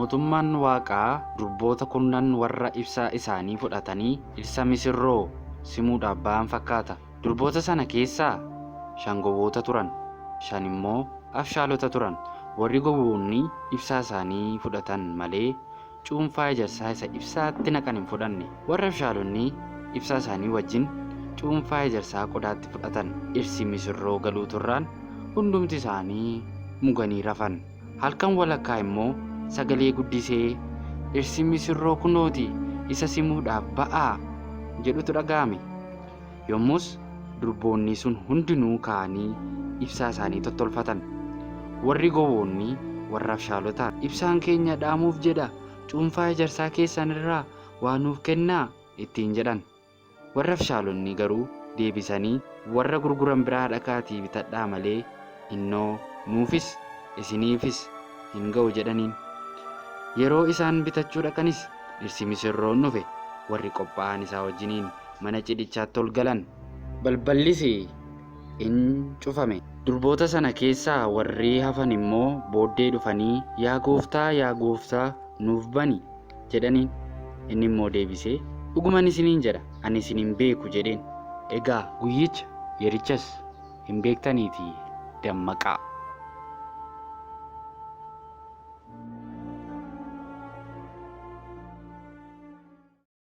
mootummaan waaqaa durboota kunnan warra ibsaa isaanii fudhatanii dhirsa misirroo simuudhaaf ba'an fakkaata. Durboota sana keessaa 5 gowwoota turan, 5 immoo afshaalota turan. Warri gowwoonni ibsaa isaanii fudhatan malee cuunfaa ejersaa isa ibsaatti naqan hin fudhanne. Warri afshaalonni ibsaa isaanii wajjin cuunfaa ejersaa qodaatti fudhatan. Dhirsi misirroo galuu turraan hundumti isaanii muganii rafan. Halkan walakkaa immoo sagalee guddisee dhirsi misirroo kunooti isa simuudhaaf ba'aa jedhutu dhaga'ame. Yommus durboonni sun hundinuu ka'anii ibsaa isaanii tottolfatan. Warri gowwoonni warra afshaalotaan ibsaan keenya dhaamuuf jedha, cuunfaa ejersaa keessan irraa waan nuuf kennaa ittiin jedhan. Warra afshaalonni garuu deebisanii warra gurguran biraa dhaqaatii bitadhaa malee innoo nuufis isiniifis hin ga'u jedhaniin. Yeroo isaan bitachuu dhaqanis dhirsi misirroon dhufe. Warri qophaa'an isaa wajjiniin mana cidhichaatti ol galan. Balballis in cufame. Durboota sana keessaa warri hafan immoo booddee dhufanii yaa gooftaa nuuf bani jedhaniin. Inni immoo deebisee dhuguman isiniin jedha, ani isin hin beeku jedheen. Egaa guyyicha yerichas hin beektaniitii dammaqaa.